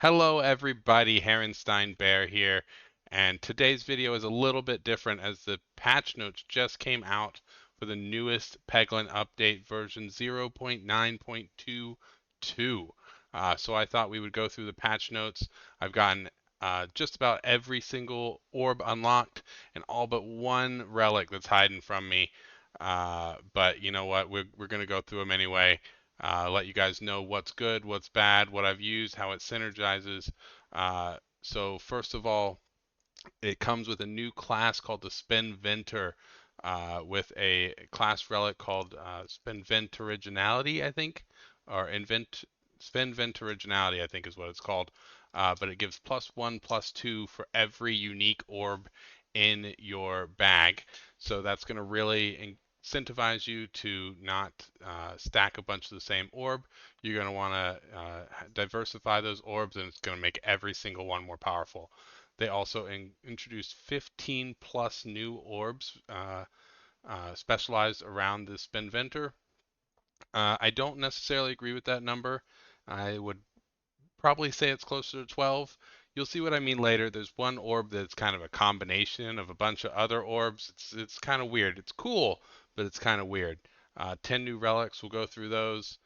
Hello everybody, Herenstein Bear here, and today's video is a little bit different as the patch notes just came out for the newest Peglin update version 0.9.22. So I thought we would go through the patch notes. I've gotten just about every single orb unlocked and all but one relic that's hiding from me. But you know what? We're going to go through them anyway, let you guys know what's good, what's bad, what I've used, how it synergizes. So first of all, it comes with a new class called the spinventor, with a class relic called spinventor originality, I think, or invent spinventor originality, I think is what it's called. But it gives +1, +2 for every unique orb in your bag. So that's going to really incentivize you to not stack a bunch of the same orb. You're going to want to diversify those orbs, and it's going to make every single one more powerful. They also introduced 15 plus new orbs specialized around the spinventor. I don't necessarily agree with that number. I would probably say it's closer to 12. You'll see what I mean later. There's one orb that's kind of a combination of a bunch of other orbs. It's kind of weird. It's cool, but it's kind of weird. 10 new relics. We'll go through those.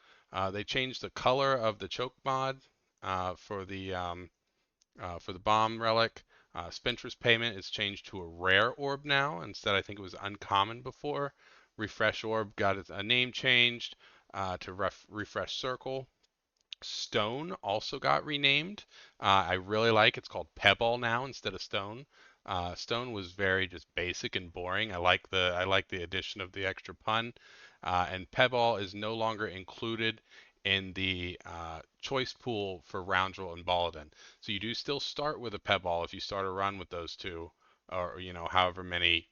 They changed the color of the choke mod uh, for the um, for the bomb relic. Spintress payment is changed to a rare orb now. Instead, I think it was uncommon before. Refresh orb got a name changed to refresh circle. Stone also got renamed. I really like it's called Pebble now instead of Stone. Stone was very just basic and boring. I like the addition of the extra pun. And Pebble is no longer included in the choice pool for Roundrel and Baladin. So you do still start with a Pebble if you start a run with those two, or however many,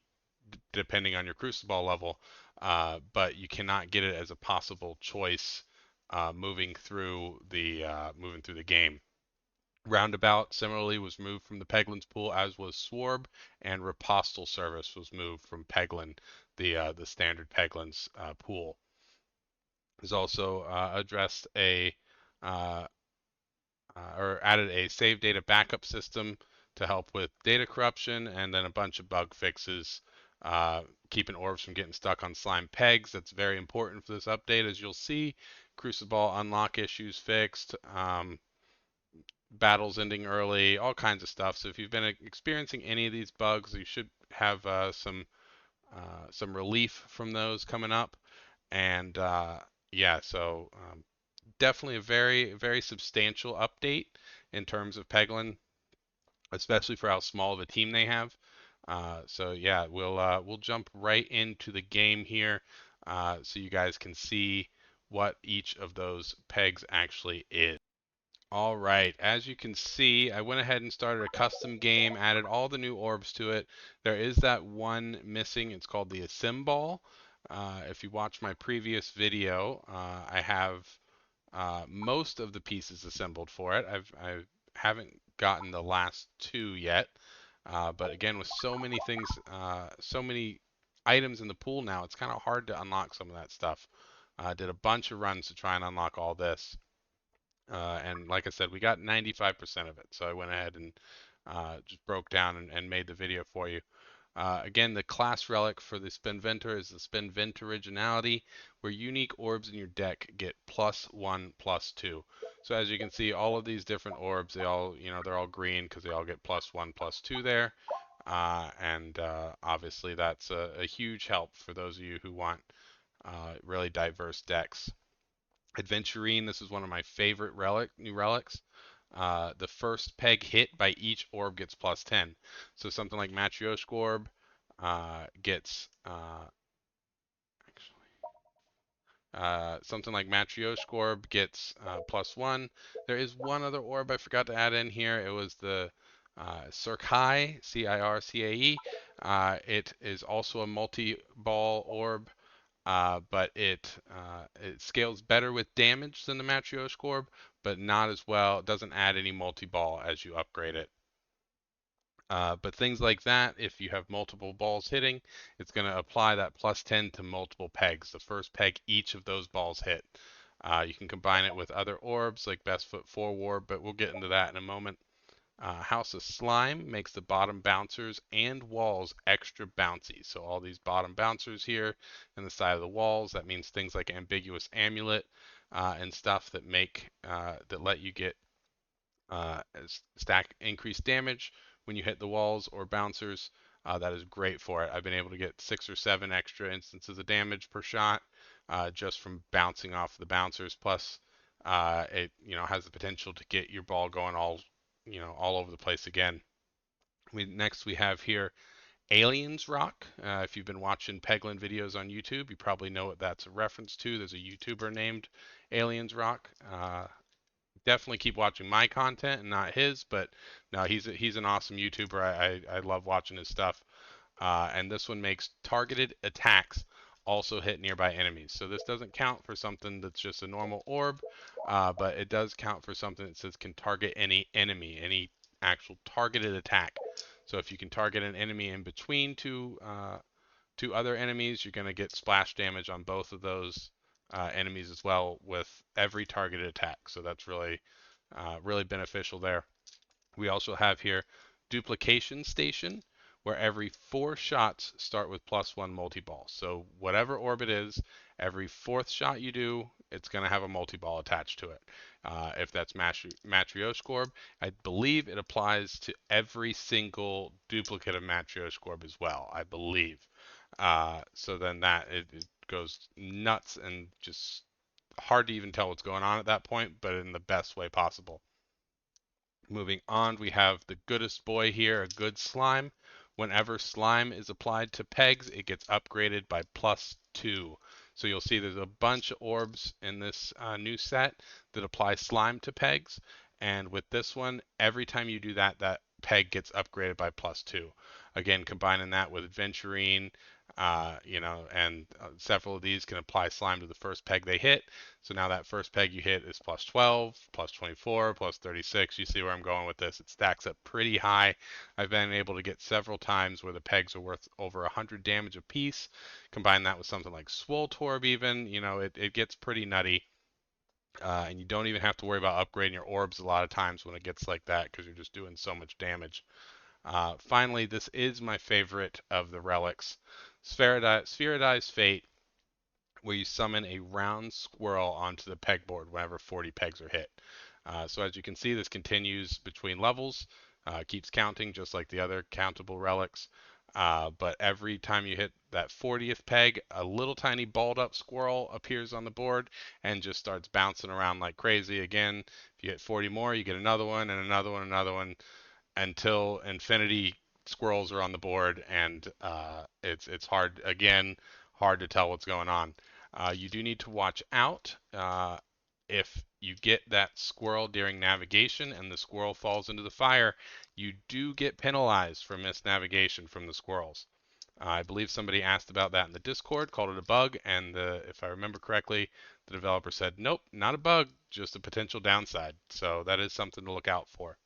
depending on your Crucible level. But you cannot get it as a possible choice moving through the game. Roundabout similarly was moved from the Peglin's pool, as was Swarb, and Ripostal Service was moved from Peglin, the standard Peglin's pool. Has also addressed uh, or added a save data backup system to help with data corruption, and then a bunch of bug fixes, keeping orbs from getting stuck on slime pegs. That's very important for this update, as you'll see. Crucible unlock issues fixed, battles ending early, all kinds of stuff. So if you've been experiencing any of these bugs, you should have some relief from those coming up. And yeah, so definitely a very, very substantial update in terms of Peglin, especially for how small of a team they have. So yeah, we'll jump right into the game here, so you guys can see what each of those pegs actually is. All right, as you can see, I went ahead and started a custom game, added all the new orbs to it. There is that one missing. It's called the Symbol. If you watch my previous video, I have most of the pieces assembled for it. I haven't gotten the last two yet, but again, with so many things, so many items in the pool now, it's kind of hard to unlock some of that stuff. Did a bunch of runs to try and unlock all this. And like I said, we got 95% of it. So I went ahead and just broke down and made the video for you. Again, the class relic for the Spinventor is the Spinventor Originality, where unique orbs in your deck get +1, +2. So as you can see, all of these different orbs, they all, they're all green because they all get +1, +2 there. And obviously that's a huge help for those of you who want really diverse decks. Adventurine, this is one of my favorite new relics. The first peg hit by each orb gets +10. So something like Matryoshka Orb gets something like Matryoshka Orb gets +1. There is one other orb I forgot to add in here. It was the Circae, Circae. It is also a multi-ball orb. But it scales better with damage than the Matryoshka Orb, but not as well. It doesn't add any multi-ball as you upgrade it. But things like that, if you have multiple balls hitting, it's going to apply that +10 to multiple pegs. The first peg each of those balls hit. You can combine it with other orbs like Best Foot Forward, but we'll get into that in a moment. House of Slime makes the bottom bouncers and walls extra bouncy. So all these bottom bouncers here and the side of the walls, that means things like ambiguous amulet and stuff that that let you get stack increased damage when you hit the walls or bouncers. That is great for it. I've been able to get 6 or 7 extra instances of damage per shot just from bouncing off the bouncers. Plus, it has the potential to get your ball going all over the place again. Next we have here Aliens Rock. If you've been watching Peglin videos on YouTube, you probably know what that's a reference to. There's a YouTuber named Aliens Rock. Definitely keep watching my content and not his, but no, he's an awesome YouTuber. I love watching his stuff. And this one makes targeted attacks also hit nearby enemies. So this doesn't count for something that's just a normal orb, but it does count for something that says can target any enemy, any actual targeted attack. So if you can target an enemy in between two other enemies, you're going to get splash damage on both of those enemies as well with every targeted attack. So that's really beneficial there. We also have here duplication station, where every 4 shots start with +1 multi-ball. So whatever orb it is, every 4th shot you do, it's going to have a multi-ball attached to it. If that's Matryoshka orb, I believe it applies to every single duplicate of Matryoshka orb as well, I believe. So then it goes nuts and just hard to even tell what's going on at that point, but in the best way possible. Moving on, we have the goodest boy here, a good slime. Whenever slime is applied to pegs, it gets upgraded by +2. So you'll see there's a bunch of orbs in this new set that apply slime to pegs. And with this one, every time you do that, that peg gets upgraded by +2. Again, combining that with Adventurine, and several of these can apply slime to the first peg they hit. So now that first peg you hit is +12, +24, +36. You see where I'm going with this. It stacks up pretty high. I've been able to get several times where the pegs are worth over 100 damage apiece. Combine that with something like Swoltorb even, it gets pretty nutty. And you don't even have to worry about upgrading your orbs a lot of times when it gets like that because you're just doing so much damage. Finally, this is my favorite of the relics. Spherodized Fate, where you summon a round squirrel onto the pegboard whenever 40 pegs are hit. So as you can see, this continues between levels, keeps counting just like the other countable relics. But every time you hit that 40th peg, a little tiny balled up squirrel appears on the board and just starts bouncing around like crazy. Again, if you hit 40 more, you get another one and another one, another one, until infinity squirrels are on the board, and it's hard to tell what's going on. You do need to watch out if you get that squirrel during navigation and the squirrel falls into the fire. You do get penalized for missed navigation from the squirrels. I believe somebody asked about that in the Discord, called it a bug, and if I remember correctly, the developer said, nope, not a bug, just a potential downside. So that is something to look out for.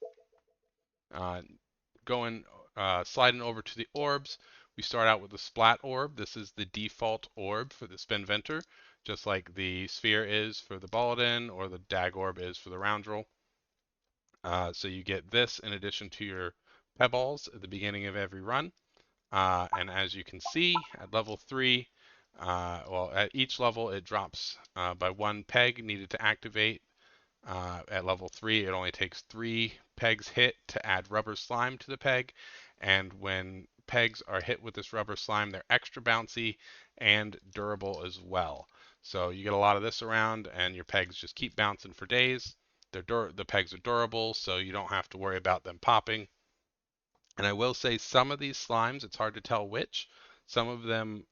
Uh, going Sliding over to the orbs, we start out with the Splat Orb. This is the default orb for the Spinventor, just like the Sphere is for the Baladin or the Dag Orb is for the Roundrel. So you get this in addition to your Pebballs at the beginning of every run. And as you can see, at level 3, at each level it drops by 1 peg needed to activate. At level 3, it only takes 3 pegs hit to add rubber slime to the peg, and when pegs are hit with this rubber slime, they're extra bouncy and durable as well. So you get a lot of this around, and your pegs just keep bouncing for days. The pegs are durable, so you don't have to worry about them popping. And I will say some of these slimes, it's hard to tell which. Some of them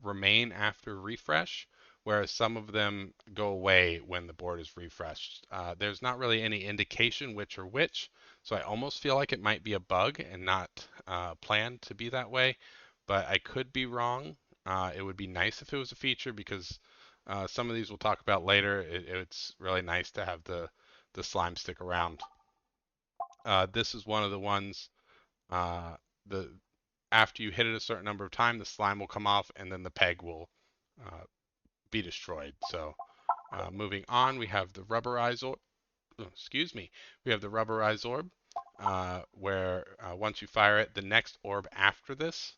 remain after refresh, whereas some of them go away when the board is refreshed. There's not really any indication which are which, so I almost feel like it might be a bug and not planned to be that way, but I could be wrong. It would be nice if it was a feature because some of these we'll talk about later. It's really nice to have the slime stick around. This is one of the ones uh, the after you hit it a certain number of times, the slime will come off and then the peg will uh, be destroyed. So Moving on, we have the rubberized orb. Oh, excuse me. We have the rubberized orb, where once you fire it, the next orb after this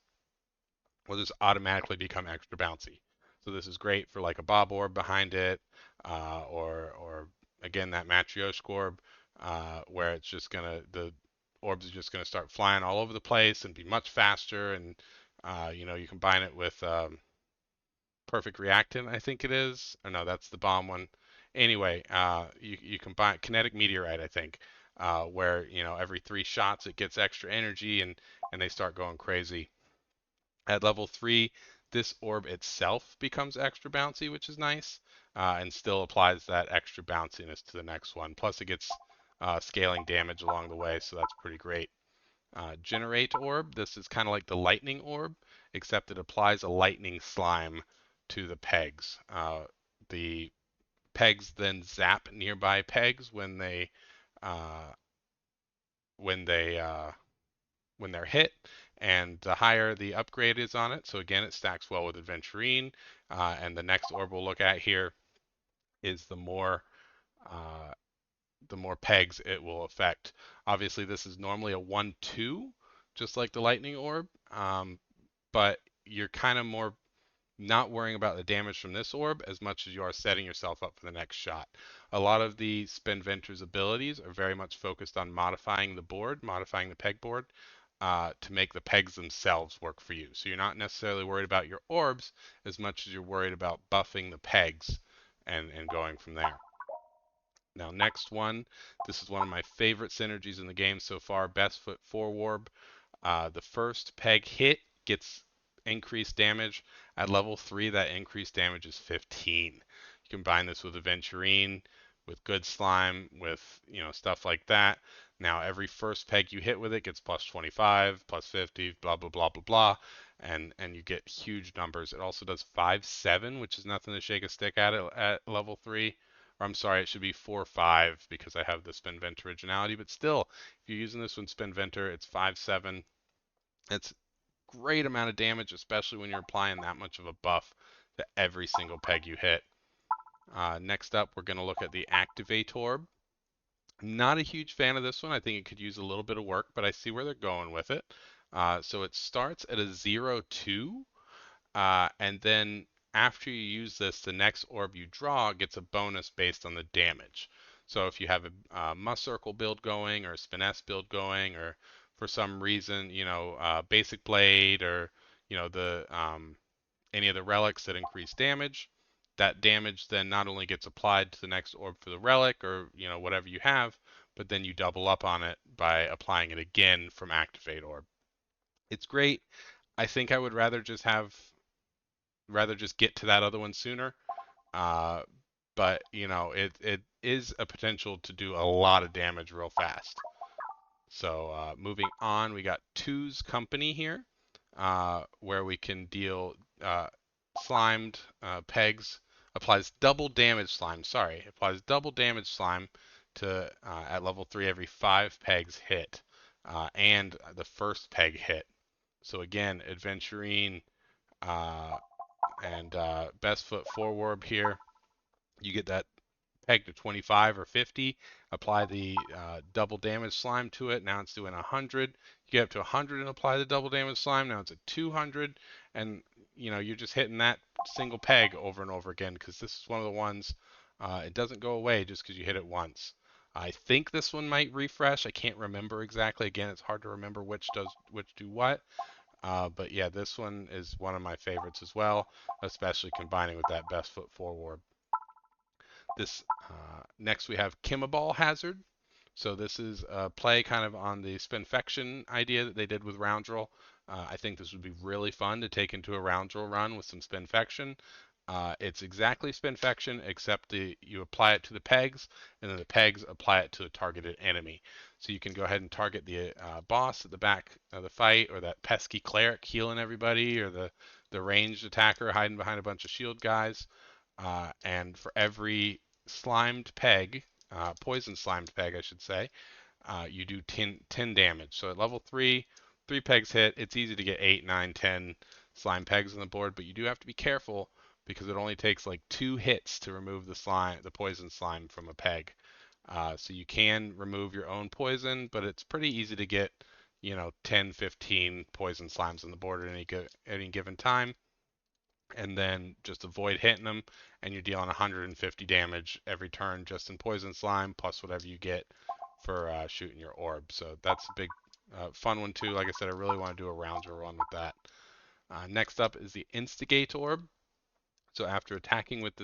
will just automatically become extra bouncy. So this is great for like a bob orb behind it, or again that matryoshka orb, where it's just gonna the orbs are just gonna start flying all over the place and be much faster, and you combine it with perfect reactant, I think it is. Or no, that's the bomb one. Anyway, you combine kinetic meteorite, I think, where every 3 shots it gets extra energy and they start going crazy. At level 3, this orb itself becomes extra bouncy, which is nice, and still applies that extra bounciness to the next one. Plus, it gets scaling damage along the way, so that's pretty great. Generate orb, this is kind of like the lightning orb, except it applies a lightning slime to the pegs. The pegs then zap nearby pegs uh, when they when they're hit, and the higher the upgrade is on it. So again, it stacks well with Adventurine. And the next orb we'll look at here is uh, the more pegs it will affect. Obviously, this is normally a 1-2, just like the lightning orb, but you're kind of more not worrying about the damage from this orb as much as you are setting yourself up for the next shot. A lot of the Spinventor's abilities are very much focused on modifying the board, modifying the pegboard, to make the pegs themselves work for you. So you're not necessarily worried about your orbs as much as you're worried about buffing the pegs and going from there. Now, next one, this is one of my favorite synergies in the game so far, Best Foot Forward. The first peg hit gets increased damage. At level 3, that increased damage is 15. You combine this with Aventurine, with Good Slime, with stuff like that. Now every first peg you hit with it gets plus 25, plus 50, blah blah blah blah blah, and you get huge numbers. It also does 5-7, which is nothing to shake a stick at level 3. Or I'm sorry, it should be 4-5 because I have the Spinventor originality. But still, if you're using this one Spinventor, it's 5-7. It's great amount of damage, especially when you're applying that much of a buff to every single peg you hit. Next up, we're going to look at the Activate Orb. Not a huge fan of this one. I think it could use a little bit of work, but I see where they're going with it. So it starts at a 0-2, and then after you use this, the next orb you draw gets a bonus based on the damage. So if you have a Must Circle build going or a Spiness build going, or for some reason, Basic Blade, or the any of the relics that increase damage, that damage then not only gets applied to the next orb for the relic or whatever you have, but then you double up on it by applying it again from Activate Orb. It's great. I think I would rather just get to that other one sooner. Uh, but it is a potential to do a lot of damage real fast. So moving on, we got Two's Company here, where we can deal slimed pegs. Applies double damage slime. Sorry, applies double damage slime to at level 3 every 5 pegs hit, and the first peg hit. So again, Adventurine, uh, and Best Foot Forward here. You get that peg to 25 or 50. Apply the double damage slime to it. Now it's doing 100. You get up to 100 and apply the double damage slime. Now it's at 200, and you're just hitting that single peg over and over again because this is one of the ones. It doesn't go away just because you hit it once. I think this one might refresh. I can't remember exactly. Again, it's hard to remember which do what. But yeah, this one is one of my favorites as well, especially combining with that Best Foot Forward. This next we have Kimaball Hazard. So this is a play kind of on the Spinfection idea that they did with Roundrill. I think this would be really fun to take into a Roundrill run with some Spinfection. It's exactly Spinfection, except you apply it to the pegs, and then the pegs apply it to a targeted enemy. So you can go ahead and target the boss at the back of the fight, or that pesky cleric healing everybody, or the ranged attacker hiding behind a bunch of shield guys. And for every slimed peg, poison slimed peg, I should say, you do 10 damage. So at level 3, 3 pegs hit. It's easy to get 8, 9, 10 slime pegs on the board, but you do have to be careful because it only takes like 2 hits to remove the slime, the poison slime from a peg. So you can remove your own poison, but it's pretty easy to get, 10, 15 poison slimes on the board at any given time, and then just avoid hitting them, and you're dealing 150 damage every turn just in poison slime, plus whatever you get for shooting your orb. So that's a big fun one too. Like I said, I really want to do a rounds run with that. Next up is the Instigate Orb. So after attacking with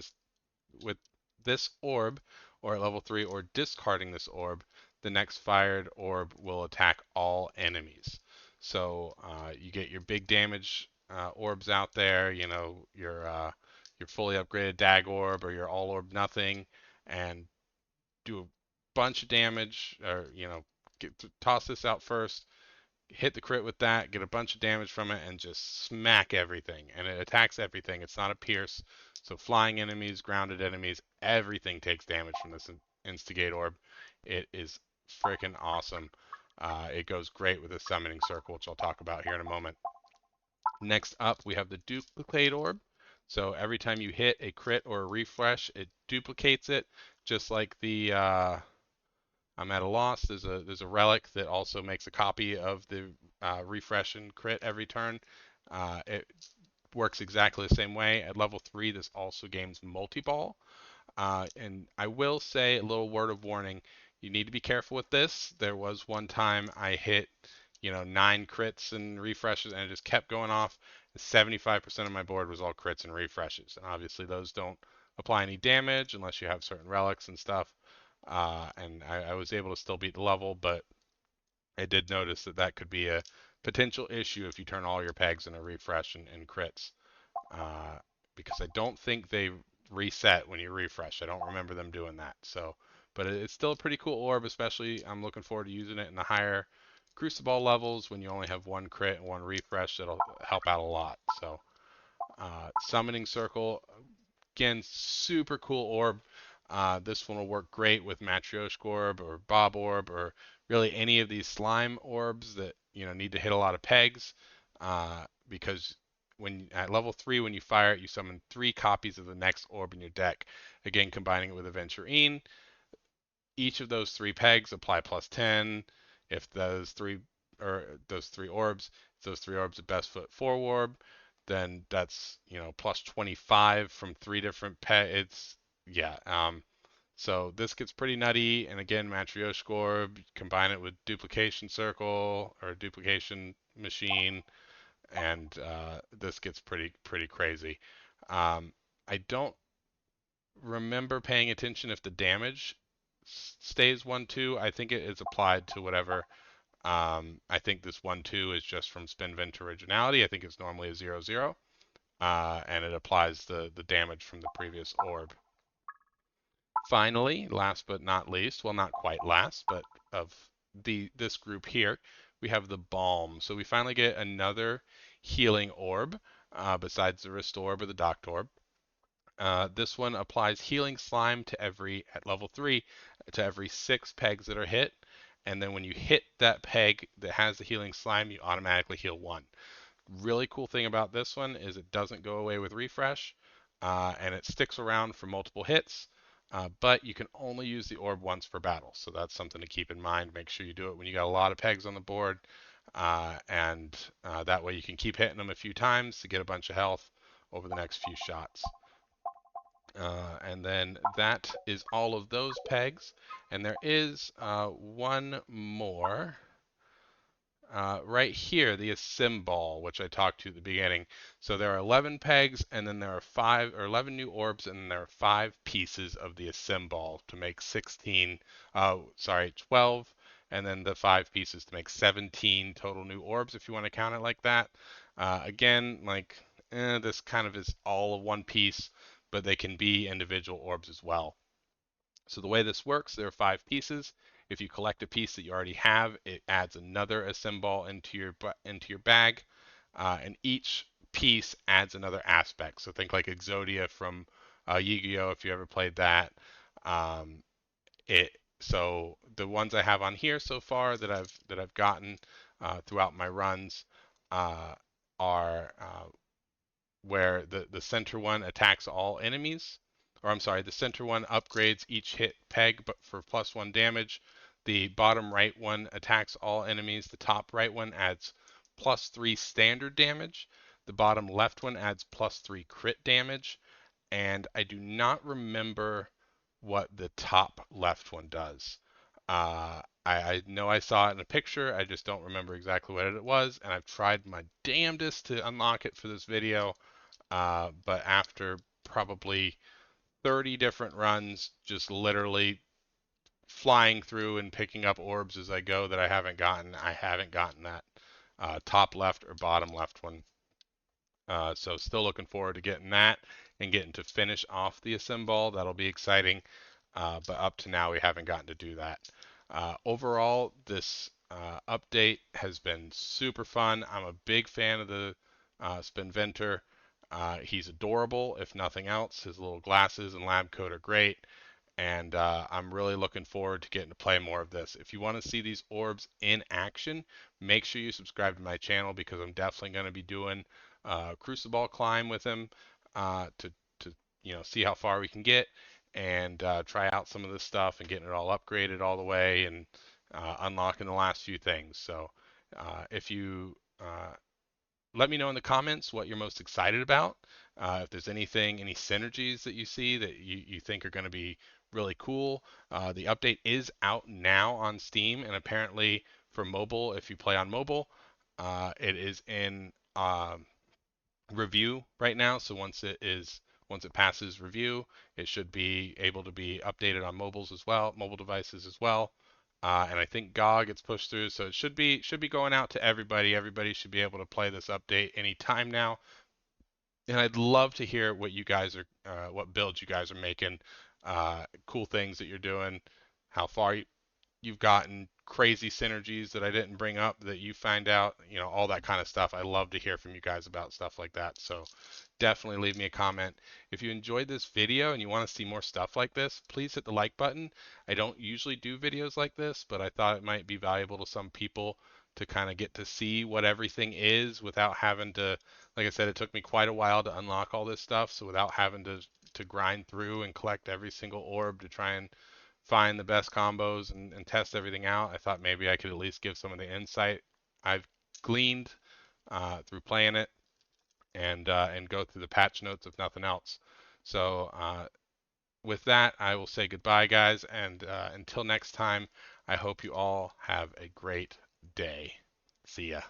this orb, or at level 3, or discarding this orb, the next fired orb will attack all enemies. So you get your big damage orbs out there, your fully upgraded Dag Orb or your All Orb Nothing, and do a bunch of damage, or toss this out first, hit the crit with that, get a bunch of damage from it, and just smack everything. And it attacks everything. It's not a pierce. So flying enemies, grounded enemies, everything takes damage from this Instigate Orb. It is freaking awesome. It goes great with a Summoning Circle, which I'll talk about here in a moment. Next up, we have the Duplicate Orb. So every time you hit a crit or a refresh, it duplicates it, just like the I'm at a loss. There's a relic that also makes a copy of the refresh and crit every turn. It works exactly the same way. At level 3, this also gains multi-ball. And I will say a little word of warning. You need to be careful with this. There was one time I hit, 9 crits and refreshes, and it just kept going off. 75% of my board was all crits and refreshes. And obviously those don't apply any damage unless you have certain relics and stuff. And I was able to still beat the level, but I did notice that that could be a potential issue if you turn all your pegs into refresh and crits. Uh, because I don't think they reset when you refresh. I don't remember them doing that. So, but it's still a pretty cool orb, especially I'm looking forward to using it in the higher Crucible levels when you only have 1 crit and 1 refresh. That'll help out a lot. So, Summoning Circle, again, super cool orb. This one will work great with Matryoshka Orb or Bob Orb, or really any of these slime orbs that need to hit a lot of pegs, because when at level 3, when you fire it, you summon 3 copies of the next orb in your deck. Again, combining it with Aventurine, each of those 3 pegs apply plus 10. If those three orbs, if those 3 orbs are best foot 4 orb, then that's plus 25 from 3 different pet. It's yeah. So this gets pretty nutty, and again, Matryoshka Orb, combine it with Duplication Circle or Duplication Machine, and this gets pretty crazy. Um, I don't remember paying attention if the damage stays 1/2. I think it is applied to whatever. I think this 1/2 is just from spinventor originality. I think it's normally a 0/0, and it applies the damage from the previous orb. Finally, last but not least, well, not quite last, but of this group here, we have the Balm. So we finally get another healing orb, besides the Restore or the Docked Orb. This one applies healing slime at level 3, to every 6 pegs that are hit. And then when you hit that peg that has the healing slime, you automatically heal 1. Really cool thing about this one is it doesn't go away with refresh, and it sticks around for multiple hits. But you can only use the orb once per battle, so that's something to keep in mind. Make sure you do it when you got a lot of pegs on the board, and that way you can keep hitting them a few times to get a bunch of health over the next few shots. And then that is all of those pegs. And there is one more right here, the Symbol, which I talked to at the beginning. So there are 11 pegs, and then there are 11 new orbs, and then there are 5 pieces of the Symbol to make 12, and then the 5 pieces to make 17 total new orbs, if you want to count it like that. Again, this kind of is all of one piece, but they can be individual orbs as well. So the way this works, there are 5 pieces. If you collect a piece that you already have, it adds another symbol into your bag, and each piece adds another aspect. So think like Exodia from Yu-Gi-Oh! If you ever played that. So the ones I have on here so far that I've gotten throughout my runs are where the center one attacks all enemies. Or I'm sorry, the center one upgrades each hit peg but for +1 damage. The bottom right one attacks all enemies. The top right one adds +3 standard damage. The bottom left one adds +3 crit damage. And I do not remember what the top left one does. I know I saw it in a picture, I just don't remember exactly what it was, and I've tried my damnedest to unlock it for this video, but after probably 30 different runs, just literally flying through and picking up orbs as I go that I haven't gotten that top left or bottom left one. So still looking forward to getting that and getting to finish off the assemble. That'll be exciting. But up to now, we haven't gotten to do that. Overall, this update has been super fun. I'm a big fan of the spinventor. He's adorable, if nothing else. His little glasses and lab coat are great. And I'm really looking forward to getting to play more of this. If you want to see these orbs in action, make sure you subscribe to my channel because I'm definitely going to be doing Crucible climb with him to see how far we can get and try out some of this stuff and getting it all upgraded all the way and unlocking the last few things. So if you let me know in the comments what you're most excited about. If there's anything, any synergies that you see that you think are going to be really cool. The update is out now on Steam, and apparently for mobile, if you play on mobile, it is in review right now. So once it passes review, it should be able to be updated on mobiles as well, mobile devices as well. And I think GOG gets pushed through, so it should be going out to everybody. Everybody should be able to play this update anytime now. And I'd love to hear what you guys are, what builds you guys are making, cool things that you're doing, how far you've gotten, crazy synergies that I didn't bring up that you find out, all that kind of stuff. I love to hear from you guys about stuff like that. So definitely leave me a comment. If you enjoyed this video and you want to see more stuff like this, please hit the like button. I don't usually do videos like this, but I thought it might be valuable to some people to kind of get to see what everything is without having to, like I said, it took me quite a while to unlock all this stuff. So without having to grind through and collect every single orb to try and find the best combos and test everything out, I thought maybe I could at least give some of the insight I've gleaned through playing it and go through the patch notes if nothing else. So with that, I will say goodbye, guys, and until next time, I hope you all have a great day. See ya.